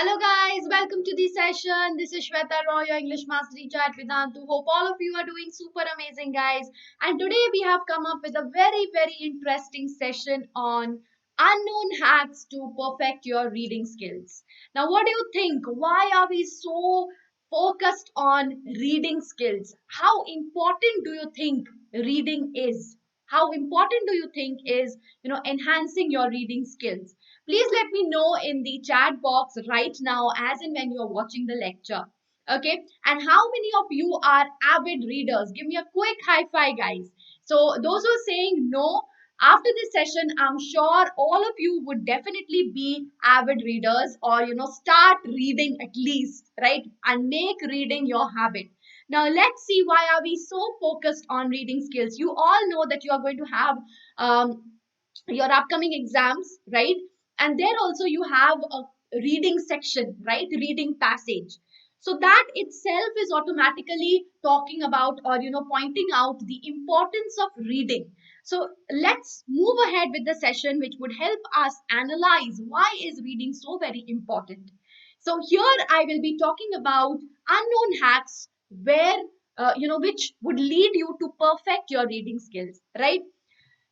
Hello guys, welcome to the session. This is Sweta, your English Master Teacher at Vedantu. Hope all of you are doing super amazing guys. And today we have come up with a very interesting session on unknown hacks to perfect your reading skills. Now what do you think? Why are we so focused on reading skills? How important do you think reading is? How important do you think is, enhancing your reading skills? Please let me know in the chat box right now, as in when you're watching the lecture. Okay, and how many of you are avid readers? Give me a quick high five, guys. So, those who are saying no, after this session, I'm sure all of you would definitely be avid readers, or start reading at least, right? And make reading your habit. Now, let's see, why are we so focused on reading skills? You all know that you are going to have your upcoming exams, right? And there also you have a reading section, right? Reading passage. So that itself is automatically talking about, or pointing out the importance of reading. So let's move ahead with the session, which would help us analyze why is reading so very important. So here I will be talking about unknown hacks where which would lead you to perfect your reading skills, right?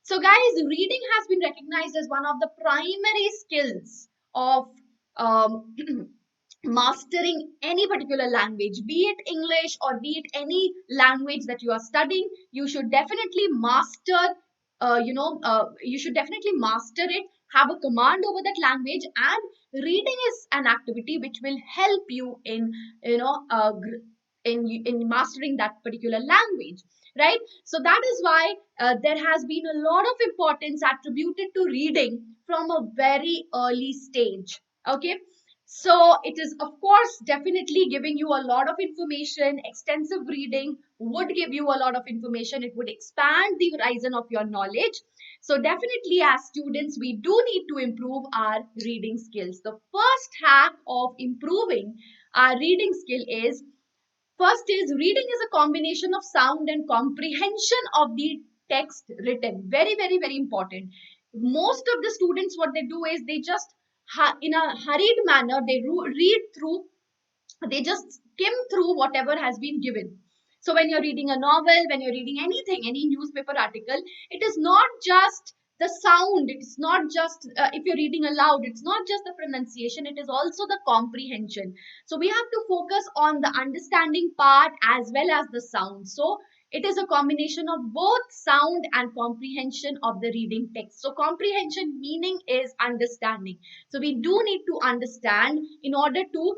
So, guys, reading has been recognized as one of the primary skills of um, mastering any particular language, be it English or be it any language that you are studying. You should definitely master, you should definitely master it, have a command over that language, and reading is an activity which will help you in, in mastering that particular language, right? So that is why there has been a lot of importance attributed to reading from a very early stage. Okay, so it is, of course, definitely giving you a lot of information. Extensive reading would give you a lot of information. It would expand the horizon of your knowledge. So definitely, as students, we do need to improve our reading skills. The first hack of improving our reading skill is, first is, reading is a combination of sound and comprehension of the text written. Very important. Most of the students, what they do is they just, in a hurried manner, they read through, they just skim through whatever has been given. So when you're reading a novel, when you're reading anything, any newspaper article, it is not just the sound, it's not just, if you're reading aloud, it's not just the pronunciation, it is also the comprehension. So we have to focus on the understanding part as well as the sound. So it is a combination of both sound and comprehension of the reading text. So comprehension meaning is understanding. So we do need to understand in order to,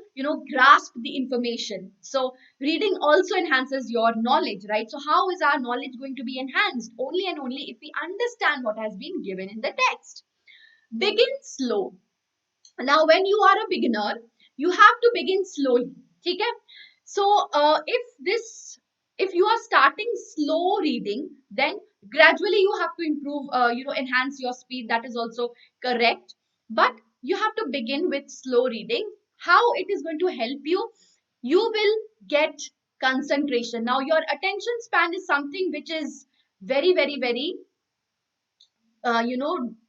grasp the information. So reading also enhances your knowledge, right? So how is our knowledge going to be enhanced? Only and only if we understand what has been given in the text. Begin slow. Now, when you are a beginner, you have to begin slowly. Okay? So, if you are starting slow reading, then gradually you have to improve, enhance your speed. That is also correct. But you have to begin with slow reading. How it is going to help you? You will get concentration. Now, your attention span is something which is very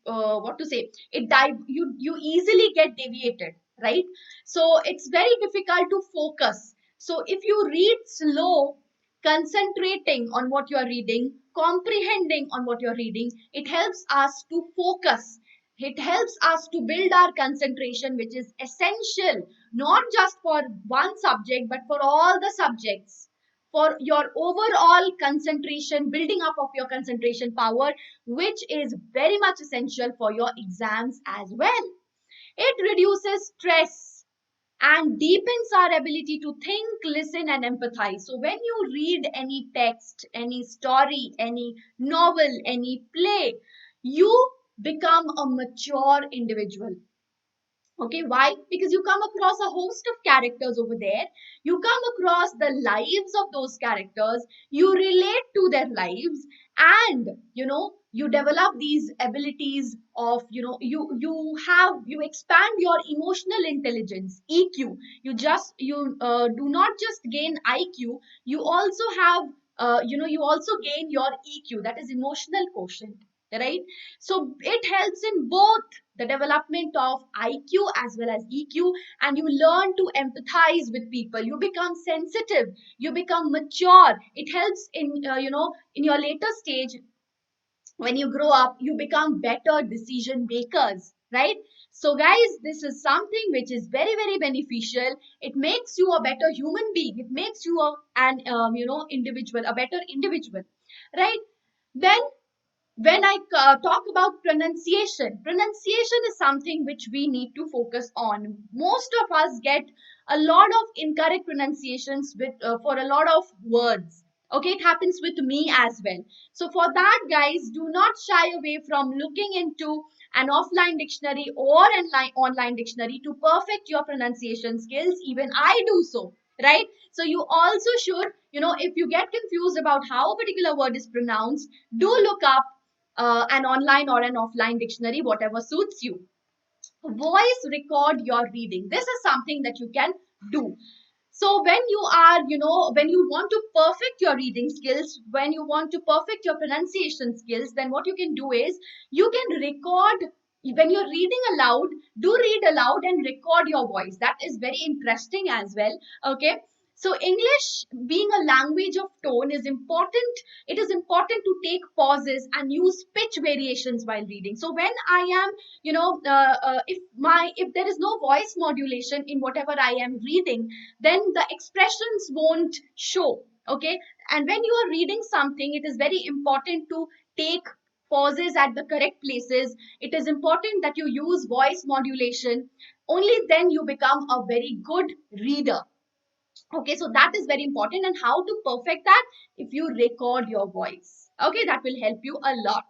what to say, you easily get deviated, right? So it's very difficult to focus. So if you read slow, concentrating on what you are reading, comprehending on what you're reading, it helps us to focus. It helps us to build our concentration, which is essential not just for one subject but for all the subjects, for your overall concentration, building up of your concentration power, which is very much essential for your exams as well. It reduces stress and deepens our ability to think, listen, and empathize. So, when you read any text, any story, any novel, any play, you become a mature individual. Okay, why? Because you come across a host of characters over there. You come across the lives of those characters. You relate to their lives, and you develop these abilities of, you expand your emotional intelligence, EQ. You do not just gain IQ. You also have, you also gain your EQ, that is emotional quotient. right? So it helps in both the development of IQ as well as EQ, and you learn to empathize with people. You become sensitive, you become mature. It helps in in your later stage. When you grow up, you become better decision makers, right? So guys, this is something which is very very beneficial. It makes you a better human being. It makes you an individual, a better individual, right? Then when I talk about pronunciation, pronunciation is something which we need to focus on. Most of us get a lot of incorrect pronunciations with for a lot of words. Okay, it happens with me as well. So for that, guys, do not shy away from looking into an offline dictionary or an online dictionary to perfect your pronunciation skills. Even I do so, right? So you also should, if you get confused about how a particular word is pronounced, do look up an online or an offline dictionary, whatever suits you. Voice record your reading. This is something that you can do. So when you are, when you want to perfect your reading skills, when you want to perfect your pronunciation skills, then what you can do is you can record. When you're reading aloud, do read aloud and record your voice. That is very interesting as well. Okay. So English being a language of tone is important. It is important to take pauses and use pitch variations while reading. So when I am, if there is no voice modulation in whatever I am reading, then the expressions won't show. Okay. And when you are reading something, it is very important to take pauses at the correct places. It is important that you use voice modulation. Only then you become a very good reader. Okay, so that is very important. And how to perfect that? If you record your voice. Okay, that will help you a lot.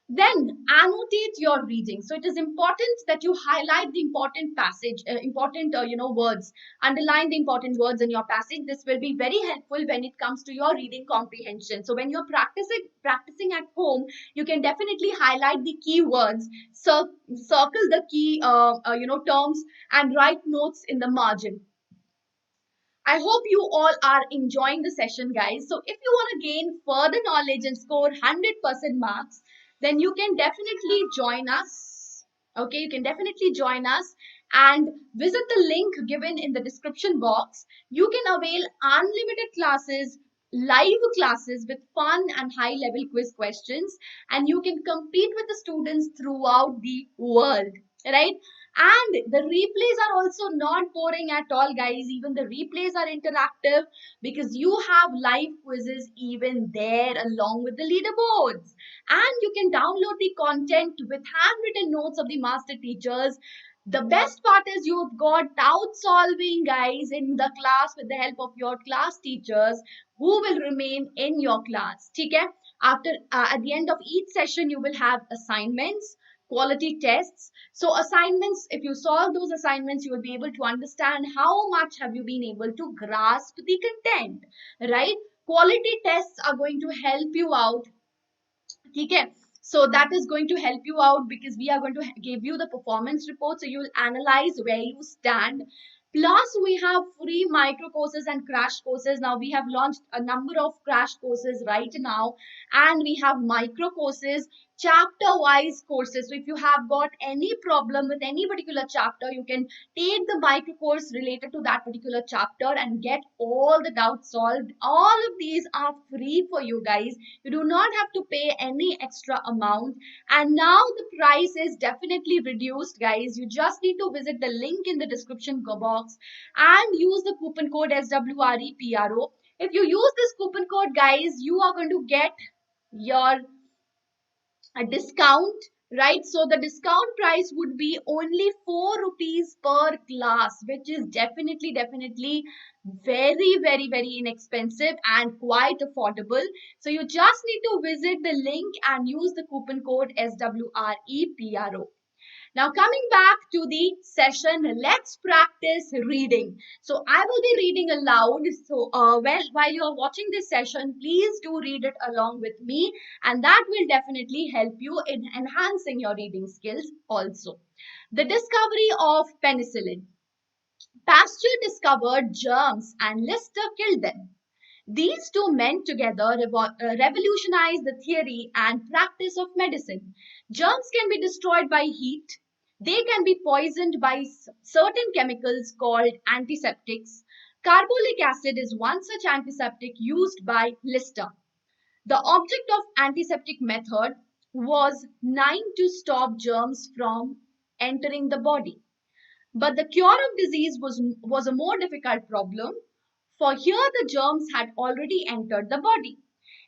Then annotate your reading. So it is important that you highlight the important passage, important words, underline the important words in your passage. This will be very helpful when it comes to your reading comprehension. So when you're practicing at home, you can definitely highlight the key words, circle the key terms, and write notes in the margin. I hope you all are enjoying the session, guys. So if you want to gain further knowledge and score 100% marks, then you can definitely join us. Okay, you can definitely join us and visit the link given in the description box. You can avail unlimited classes, live classes with fun and high level quiz questions, and you can compete with the students throughout the world, right? And the replays are also not boring at all, guys. Even the replays are interactive because you have live quizzes even there along with the leaderboards. And you can download the content with handwritten notes of the master teachers. The best part is you've got doubt solving, guys, in the class with the help of your class teachers who will remain in your class. Okay? After at the end of each session, you will have assignments, quality tests. So assignments, if you solve those assignments, you will be able to understand how much have you been able to grasp the content, right? Quality tests are going to help you out. Okay. So that is going to help you out because we are going to give you the performance report. So you will analyze where you stand. Plus, we have free micro courses and crash courses. Now, we have launched a number of crash courses right now, and we have micro courses, chapter wise courses. So, if you have got any problem with any particular chapter, you can take the micro course related to that particular chapter and get all the doubts solved. All of these are free for you guys. You do not have to pay any extra amount. And now the price is definitely reduced, guys. You just need to visit the link in the description box and use the coupon code SWREPRO. If you use this coupon code, guys, you are going to get your a discount, right? So the discount price would be only 4 rupees per class, which is definitely very inexpensive and quite affordable. So you just need to visit the link and use the coupon code SWREPRO. Now coming back to the session, let's practice reading. So I will be reading aloud. So while you are watching this session, please do read it along with me, and that will definitely help you in enhancing your reading skills also. The discovery of penicillin. Pasteur discovered germs and Lister killed them. These two men together revolutionized the theory and practice of medicine. Germs can be destroyed by heat. They can be poisoned by certain chemicals called antiseptics. Carbolic acid is one such antiseptic used by Lister. The object of antiseptic method was nine to stop germs from entering the body. But the cure of disease was a more difficult problem, for here the germs had already entered the body.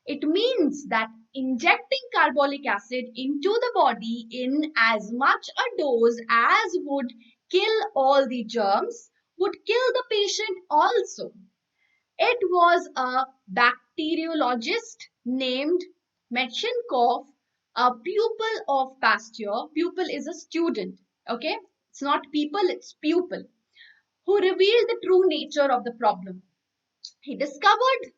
It means that injecting carbolic acid into the body in as much a dose as would kill all the germs would kill the patient also. It was a bacteriologist named Metchnikoff, a pupil of Pasteur. Pupil is a student, okay? It's not people, it's pupil, who revealed the true nature of the problem. He discovered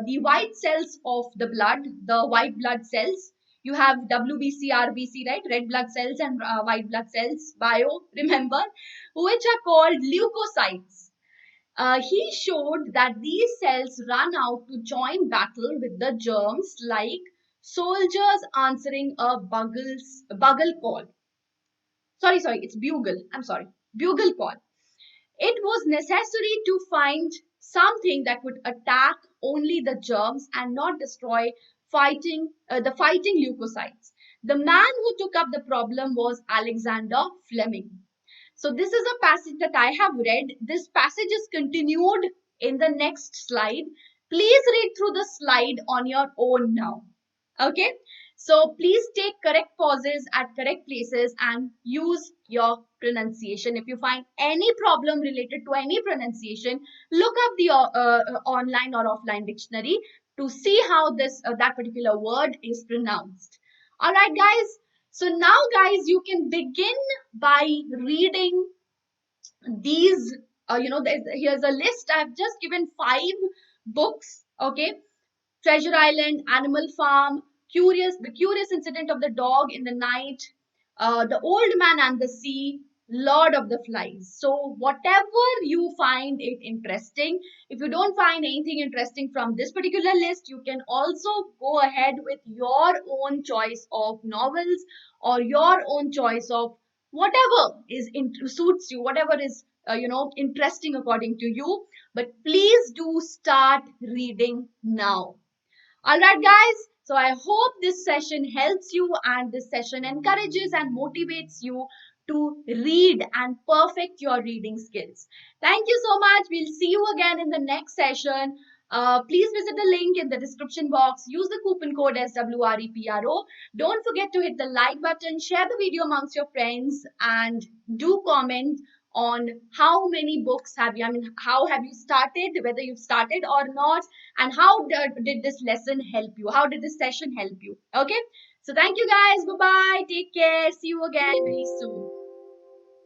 the white cells of the blood, the white blood cells. You have WBC, RBC, right? Red blood cells and white blood cells, bio, remember, which are called leukocytes. He showed that these cells run out to join battle with the germs like soldiers answering a bugle call. Sorry, it's bugle. I'm sorry, bugle call. It was necessary to find something that would attack only the germs and not destroy the fighting leukocytes. The man who took up the problem was Alexander Fleming. So this is a passage that I have read. This passage is continued in the next slide. Please read through the slide on your own now. Okay. So please take correct pauses at correct places and use your pronunciation. If you find any problem related to any pronunciation, look up the online or offline dictionary to see how that particular word is pronounced. All right, guys. So now, guys, you can begin by reading these. Here's a list. I've just given 5 books. Okay. Treasure Island, Animal Farm, The Curious Incident of the Dog in the Night, The Old Man and the Sea, Lord of the Flies. So whatever you find it interesting, if you don't find anything interesting from this particular list, you can also go ahead with your own choice of novels or your own choice of whatever suits you, whatever is interesting according to you. But please do start reading now. All right, guys. So I hope this session helps you and this session encourages and motivates you to read and perfect your reading skills. Thank you so much. We'll see you again in the next session. Please visit the link in the description box. Use the coupon code SWREPRO. Don't forget to hit the like button, share the video amongst your friends, and do comment on how many books have you, how have you started, whether you've started or not, and how did this lesson help you? How did this session help you? Okay. So thank you guys. Bye-bye. Take care. See you again very soon.